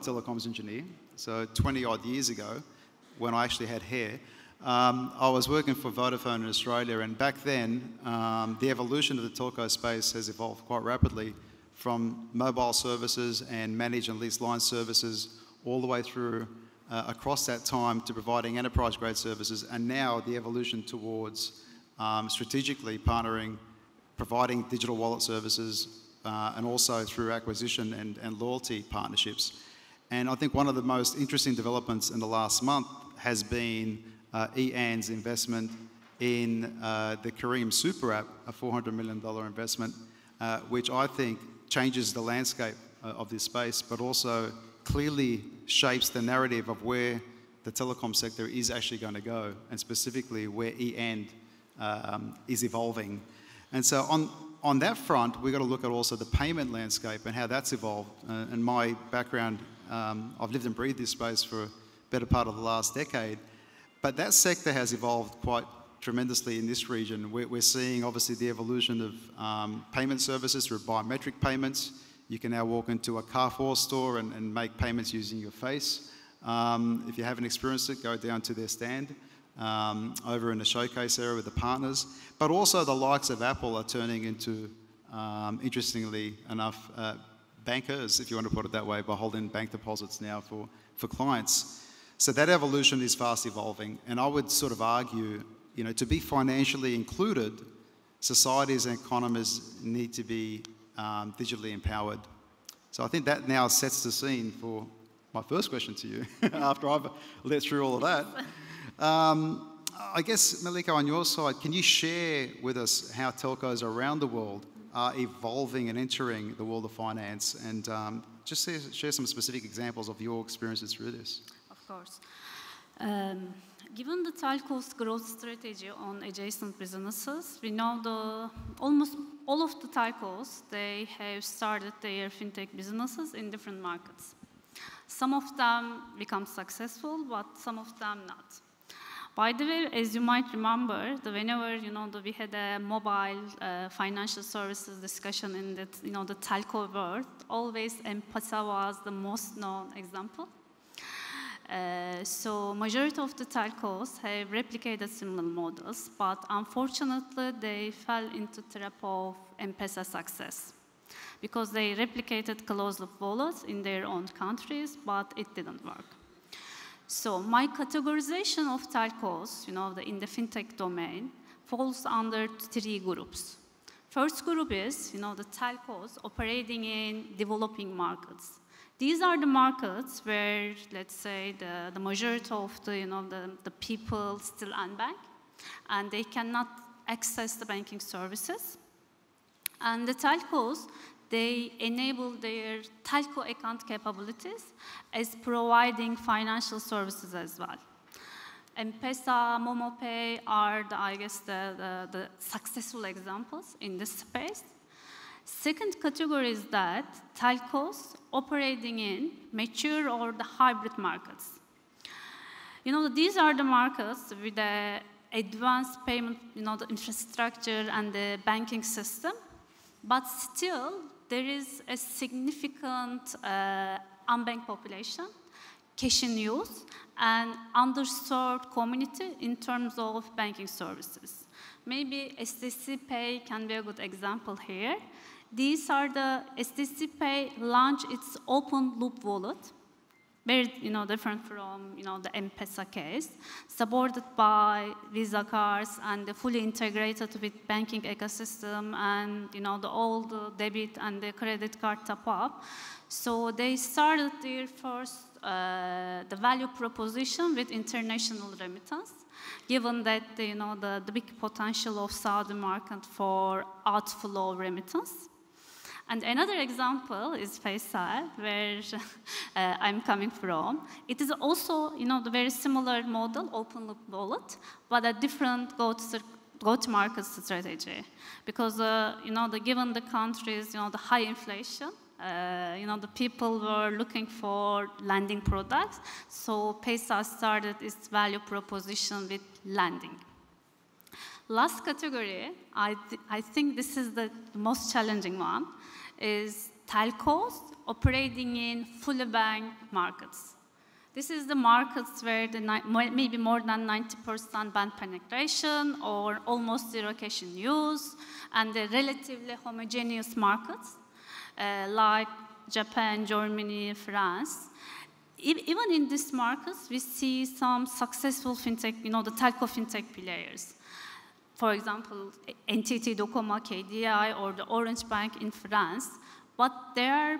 telecoms engineer. So 20 odd years ago, when I actually had hair, I was working for Vodafone in Australia, and back then, the evolution of the telco space has evolved quite rapidly from mobile services and managed and leased line services all the way through across that time to providing enterprise-grade services, and now the evolution towards strategically partnering, providing digital wallet services, and also through acquisition and loyalty partnerships. And I think one of the most interesting developments in the last month has been EAN's investment in the Careem Super App, a $400 million investment, which I think changes the landscape of this space, but also clearly shapes the narrative of where the telecom sector is actually going to go, and specifically where EAN is evolving. And so on that front, we've got to look at also the payment landscape and how that's evolved. And my background, I've lived and breathed this space for a better part of the last decade, but that sector has evolved quite tremendously in this region. We're seeing obviously the evolution of payment services through biometric payments. You can now walk into a Carrefour store and make payments using your face. If you haven't experienced it, go down to their stand over in the showcase area with the partners. But also the likes of Apple are turning into, interestingly enough, bankers, if you want to put it that way, by holding bank deposits now for clients. So that evolution is fast evolving, and I would sort of argue, to be financially included, societies and economies need to be digitally empowered. So I think that now sets the scene for my first question to you, after I've let through all of that. I guess, Malika, on your side, can you share with us how telcos around the world are evolving and entering the world of finance, and just share some specific examples of your experiences through this? Of course. Given the telcos' growth strategy on adjacent businesses, we know almost all of the telcos, they have started their fintech businesses in different markets. Some of them become successful, but some of them not. By the way, as you might remember, whenever we had a mobile financial services discussion in the the telco world, always M-Pesa was the most known example. So majority of the telcos have replicated similar models, but unfortunately they fell into the trap of M-Pesa success because they replicated closed-loop wallets in their own countries, but it didn't work. So my categorization of telcos, in the fintech domain, falls under 3 groups. First group is, the telcos operating in developing markets. These are the markets where, let's say, the majority of the people still unbanked, and they cannot access the banking services. And the telcos, they enable their telco account capabilities as providing financial services as well. M-Pesa, MomoPay are, I guess, the successful examples in this space. Second category is that telcos operating in mature or the hybrid markets. These are the markets with the advanced payment, the infrastructure and the banking system, but still there is a significant unbanked population, cash in use, and underserved community in terms of banking services. Maybe STC Pay can be a good example here. These are STC Pay launched its open loop wallet, very different from the M-Pesa case, supported by Visa cards and fully integrated with banking ecosystem and all the debit and the credit card top up. So they started their first the value proposition with international remittance, given that the big potential of Saudi market for outflow remittance. And another example is Faisal, where I'm coming from. It is also, the very similar model, open loop wallet, but a different go-to-market strategy. Because, given the countries, the high inflation, the people were looking for lending products. So Faisal started its value proposition with lending. Last category, I think this is the most challenging one, is telcos operating in fully banked markets. This is the markets where maybe more than 90% bank penetration or almost zero cash in use, and the relatively homogeneous markets like Japan, Germany, France. Even in these markets, we see some successful fintech, the telco fintech players. For example, NTT Docomo, KDI, or the Orange Bank in France. But their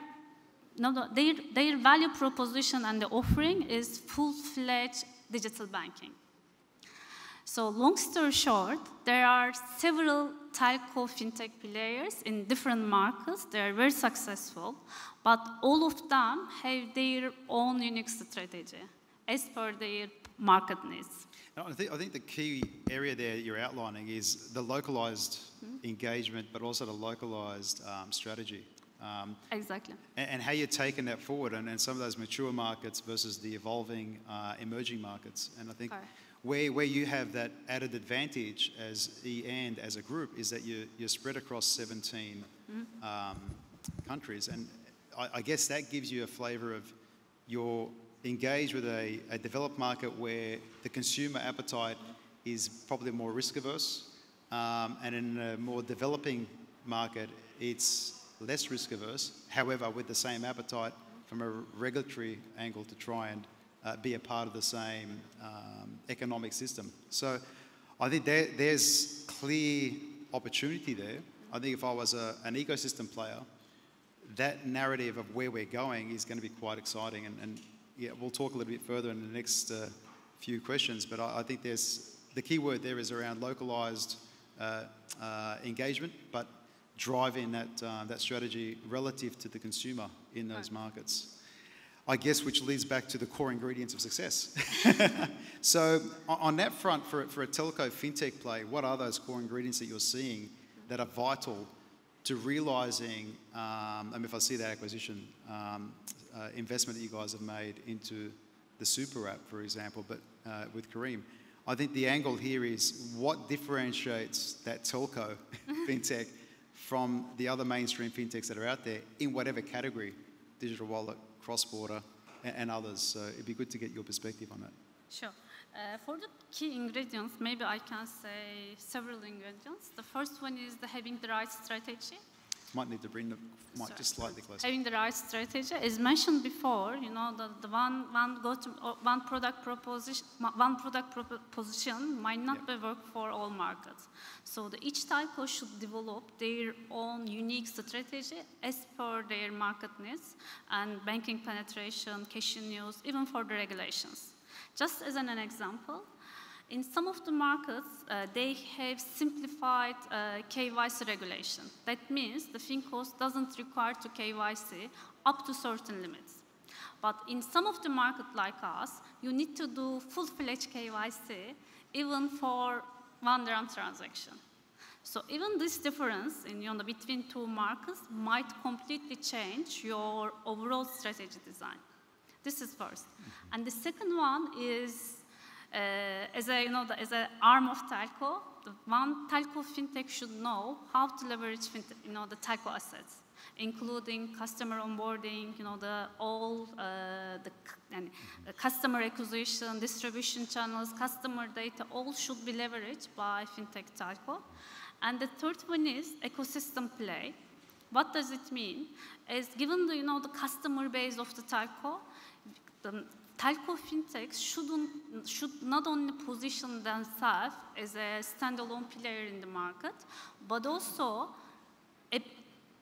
value proposition and the offering is full-fledged digital banking. So long story short, there are several telco fintech players in different markets. They are very successful, but all of them have their own unique strategy as per their market needs. I think the key area there you're outlining is the localized engagement, but also the localized strategy. Exactly. And how you're taking that forward, and some of those mature markets versus the evolving emerging markets. And I think where you have that added advantage as and as a group is that you're spread across 17 countries. And I guess that gives you a flavour of you're engaged with a developed market where the consumer appetite is probably more risk averse. And in a more developing market, it's less risk averse, however, with the same appetite from a regulatory angle to try and be a part of the same economic system. So I think there's clear opportunity there. I think if I was an ecosystem player, that narrative of where we're going is going to be quite exciting. And yeah, we'll talk a little bit further in the next few questions, but I think the key word there is around localized engagement, but driving that strategy relative to the consumer in those markets. I guess which leads back to the core ingredients of success. So on that front, for a telco fintech play, what are those core ingredients that you're seeing that are vital to realising, if I see that acquisition investment that you guys have made into the super app, for example, but with Kareem, I think the angle here is what differentiates that telco fintech from the other mainstream fintechs that are out there in whatever category, digital wallet, cross-border, and others. So it'd be good to get your perspective on that. Sure. For the key ingredients, maybe I can say several ingredients. The first one is having the right strategy. Might need to bring the mic just slightly closer. Having the right strategy, as mentioned before, the one product proposition might not be work for all markets. So each telco should develop their own unique strategy as per their market needs and banking penetration, cash in use, even for the regulations. Just as an example, in some of the markets, they have simplified KYC regulation. That means the FinCos doesn't require to KYC up to certain limits. But in some of the markets like us, you need to do full-fledged KYC even for one dirham transaction. So even this difference in between two markets might completely change your overall strategy design. This is first. And the second one is as an arm of telco, the one telco fintech should know how to leverage the telco assets, including customer onboarding, the customer acquisition, distribution channels, customer data, all should be leveraged by fintech telco. And the third one is ecosystem play. What does it mean? As given the customer base of the telco, the telco fintechs should not only position themselves as a standalone player in the market, but also a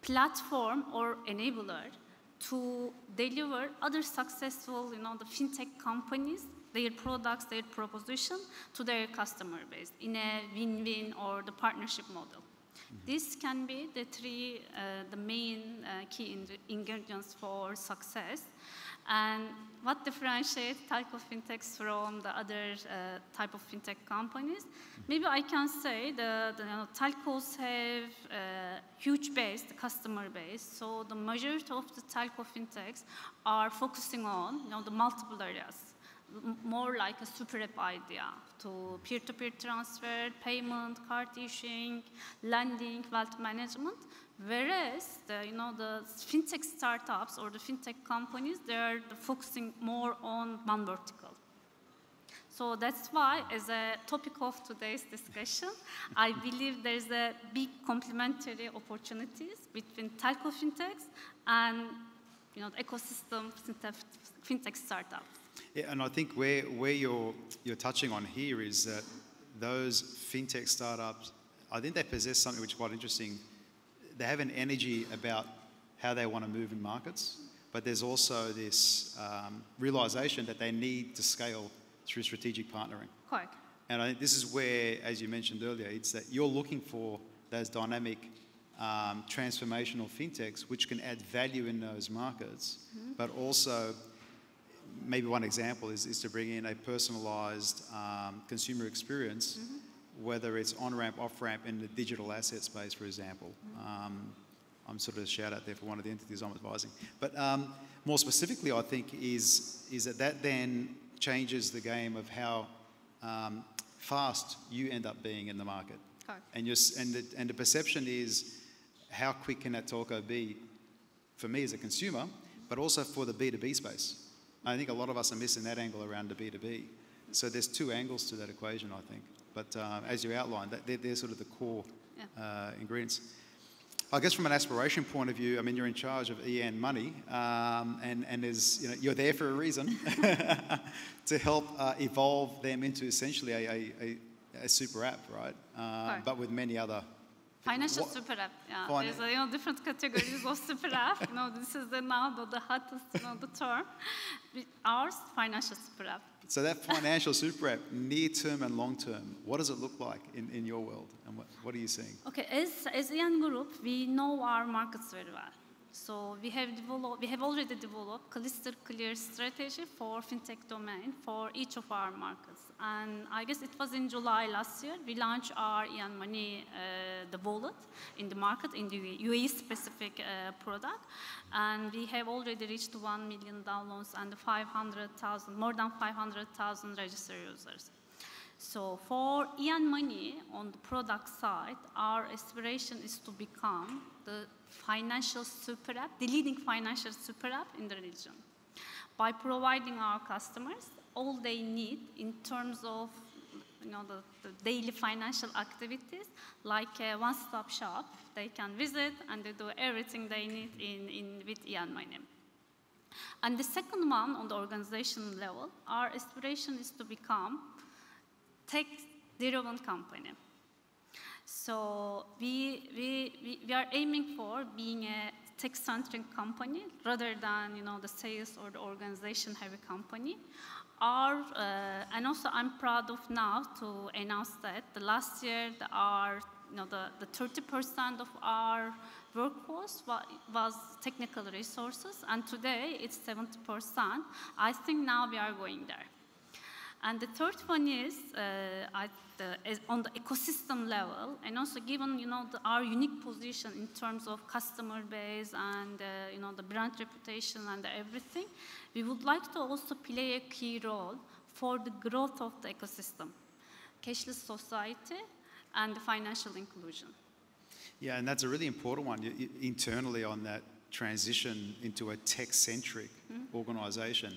platform or enabler to deliver other successful, the fintech companies, their products, their proposition to their customer base in a win-win or the partnership model. This can be the main key ingredients for success. And what differentiates telco fintechs from the other type of fintech companies? Maybe I can say the telcos have a huge base, the customer base. So the majority of the telco fintechs are focusing on the multiple areas, more like a super app idea to peer-to-peer transfer, payment, card issuing, lending, wealth management, Whereas the fintech startups or the fintech companies, they're focusing more on one vertical. So that's why, as a topic of today's discussion, I believe there's a big complementary opportunities between telco fintechs and the ecosystem fintech startups. Yeah, and I think where you're touching on here is that those fintech startups, I think they possess something which is quite interesting. They have an energy about how they want to move in markets, but there's also this realization that they need to scale through strategic partnering. Correct. And I think this is where, as you mentioned earlier, it's that you're looking for those dynamic, transformational fintechs which can add value in those markets, but also, maybe one example is to bring in a personalized consumer experience, whether it's on-ramp, off-ramp in the digital asset space, for example. I'm sort of a shout out there for one of the entities I'm advising. But more specifically, I think, is that then changes the game of how fast you end up being in the market. And the perception is, how quick can that telco be for me as a consumer, but also for the B2B space? I think a lot of us are missing that angle around the B2B. So there's two angles to that equation, I think. But as you outlined, they're sort of the core ingredients. I guess from an aspiration point of view, I mean, you're in charge of EN Money, and there's, you're there for a reason to help evolve them into essentially a super app, right? But with many other financial super app. Yeah, there's different categories of super app. This is the hottest the term. Ours, financial super app. So that financial super app, near term and long term, what does it look like in your world, and what are you seeing? Okay, as EN Group, we know our markets very well. So we have already developed crystal clear strategy for fintech domain for each of our markets. And I guess it was in July last year we launched our EN Money, the wallet in the market, in the UAE specific product. And we have already reached 1 million downloads and more than 500,000 registered users. So for EN Money, on the product side, our aspiration is to become the financial super app, the leading financial super app in the region, by providing our customers all they need in terms of the daily financial activities, like a one-stop shop. They can visit and they do everything they need with EN Money. And the second one, on the organization level, our aspiration is to become tech-driven company. So we are aiming for being a tech-centric company rather than the sales or the organization-heavy company. And also I'm proud of now to announce that the last year the 30% of our workforce was technical resources, and today it's 70%. I think now we are going there. And the third one is on the ecosystem level, and also given our unique position in terms of customer base and the brand reputation and everything, we would like to also play a key role for the growth of the ecosystem, cashless society, and the financial inclusion. Yeah, and that's a really important one internally on that transition into a tech-centric organization.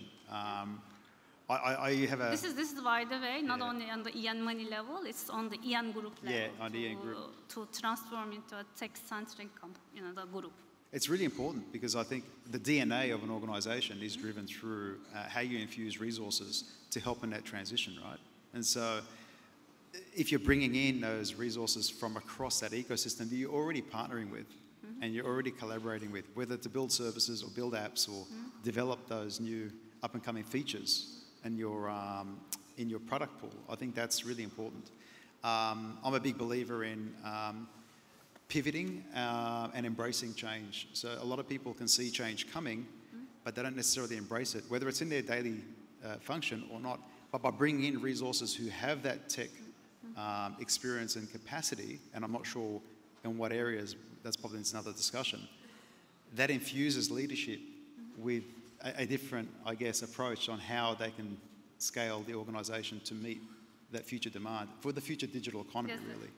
I have a... This is by the way, not only on the EN Money level, it's on the EN Group level. Yeah, on the EN Group. To transform into a tech-centric the group. It's really important because I think the DNA of an organization is driven through how you infuse resources to help in that transition, right? And so if you're bringing in those resources from across that ecosystem that you're already partnering with and you're already collaborating with, whether to build services or build apps or develop those new up-and-coming features in your product pool, I think that's really important. I'm a big believer in pivoting and embracing change. So a lot of people can see change coming, but they don't necessarily embrace it, whether it's in their daily function or not. But by bringing in resources who have that tech experience and capacity, and I'm not sure in what areas, that's probably another discussion, that infuses leadership with a different, I guess, approach on how they can scale the organisation to meet that future demand for the future digital economy, really.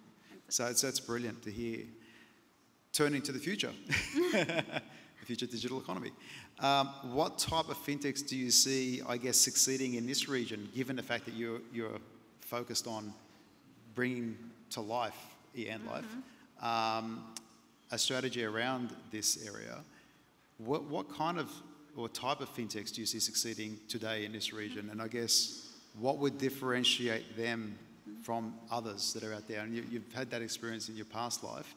So it's brilliant to hear. turning to the future, the future digital economy. What type of fintechs do you see, I guess, succeeding in this region, given the fact that you're focused on bringing to life, Ian Life, a strategy around this area? What kind of or type of fintechs do you see succeeding today in this region? And I guess what would differentiate them from others that are out there? And you've had that experience in your past life,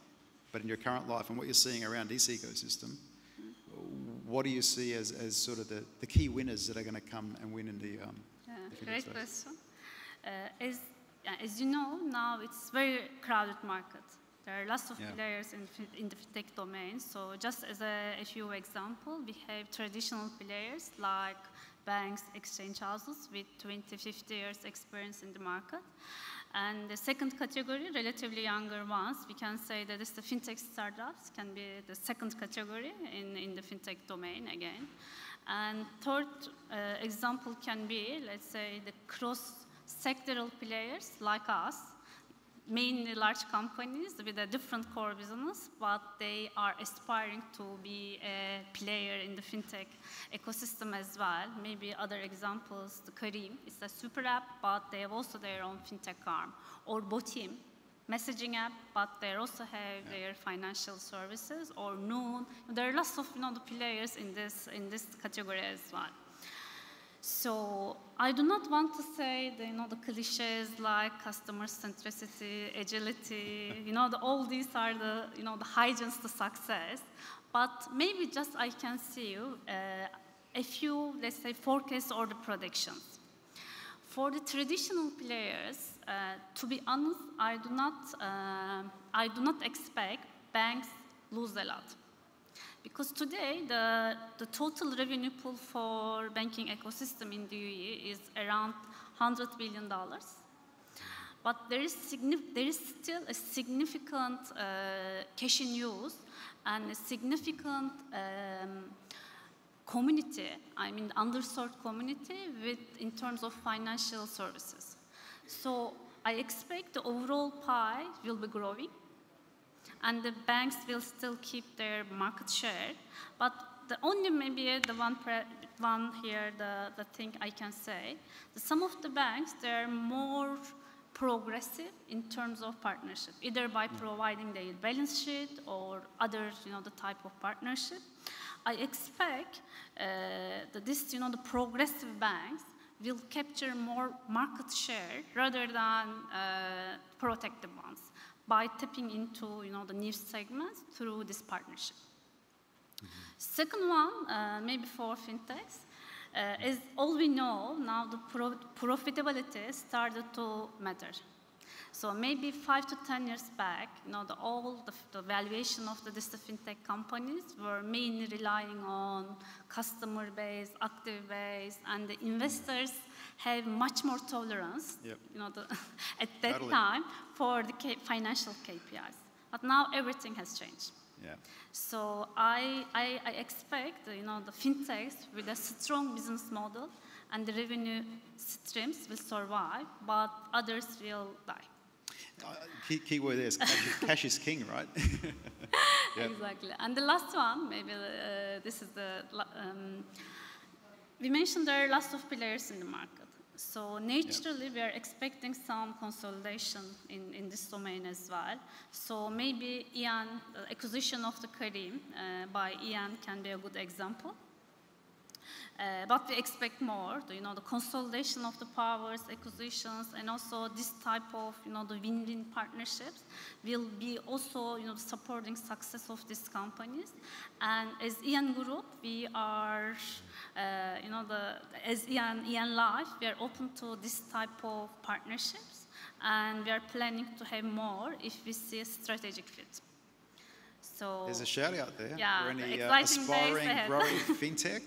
but in your current life and what you're seeing around this ecosystem, what do you see as sort of the key winners that are going to come and win in the great space? Question. As you know, now it's very crowded market. There are lots of players in the fintech domain. So just as a few examples, we have traditional players like banks, exchange houses with 20, 50 years experience in the market. And the second category, relatively younger ones, we can say that it's the fintech startups, can be the second category in the fintech domain again. And third example can be, let's say, the cross-sectoral players like us, mainly large companies with a different core business, but they are aspiring to be a player in the fintech ecosystem as well. Maybe other examples, the Kareem, it's a super app, but they have also their own fintech arm. Or Botim, messaging app, but they also have their financial services. Or Noon, there are lots of the players in this category as well. So I do not want to say the cliches like customer centricity, agility, all these are the hygienes to success. But maybe just I can see a few, let's say, forecasts or the predictions. For the traditional players, to be honest, I do not expect banks lose a lot. Because today, the total revenue pool for banking ecosystem in the UAE is around $100 billion. But there is still a significant cash in use and a significant community, I mean underserved community in terms of financial services. So I expect the overall pie will be growing. And the banks will still keep their market share. But the only maybe the one here, the thing I can say, some of the banks, they're more progressive in terms of partnership, either by providing their balance sheet or other, the type of partnership. I expect that this, the progressive banks will capture more market share rather than protect the ones, by tapping into the new segments through this partnership. Second one, maybe for fintechs, is all we know now the profitability started to matter. So maybe 5 to 10 years back, the valuation of the fintech companies were mainly relying on customer base, active base, and the investors have much more tolerance, at that time for the financial KPIs. But now everything has changed. Yeah. So I expect the fintechs with a strong business model and the revenue streams will survive, but others will die. Key word there is cash is king, right? Yep. Exactly. And the last one, maybe this is we mentioned there are lots of players in the market. So naturally, we are expecting some consolidation in this domain as well. So maybe Ian, the acquisition of the Kareem by Ian can be a good example. But we expect more, the consolidation of the powers, acquisitions, and also this type of, the win-win partnerships will be also, supporting success of these companies. And as Ian Group, we are, as Ian Life, we are open to this type of partnerships, and we are planning to have more if we see a strategic fit. So, there's a shout out there for any aspiring, growing fintech.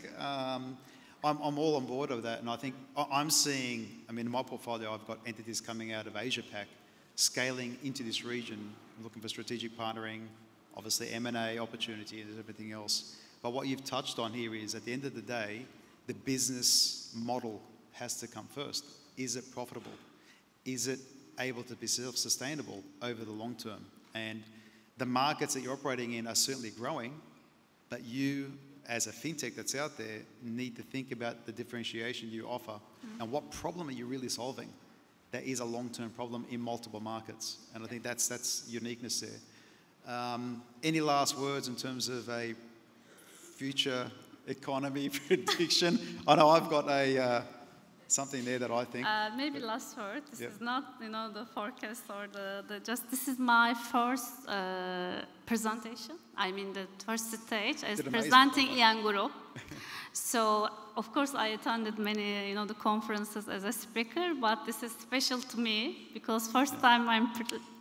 I'm all on board of that, and I think I'm seeing, in my portfolio, I've got entities coming out of Asia Pac, scaling into this region, looking for strategic partnering, obviously M&A opportunities and everything else. But what you've touched on here is, at the end of the day, the business model has to come first. Is it profitable? Is it able to be self-sustainable over the long term? And the markets that you're operating in are certainly growing, but you, as a fintech that's out there, need to think about the differentiation you offer and what problem are you really solving. That is a long-term problem in multiple markets, and I think that's uniqueness there. Any last words in terms of a future economy prediction? I know I've got something there that I think. Maybe last word. This is not, the forecast or this is my first presentation. I mean, the first stage as presenting Ian Group. So, of course, I attended many, the conferences as a speaker, but this is special to me because first time I'm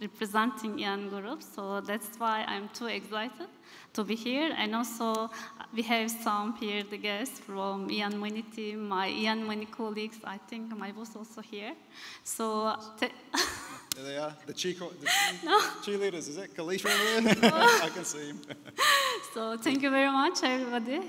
representing Ian Group. So that's why I'm too excited to be here. And also, we have some here, the guests from Ian Money team, my Ian Money colleagues. I think my boss also here. So, there they are, the cheerleaders. Is that Kalish over there? I can see him. So, thank you very much, everybody,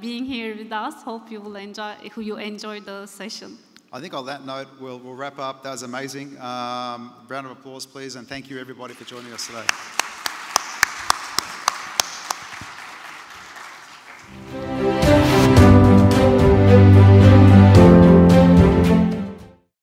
being here with us. Hope you will enjoy the session. I think on that note, we'll wrap up. That was amazing. Round of applause, please, and thank you, everybody, for joining us today.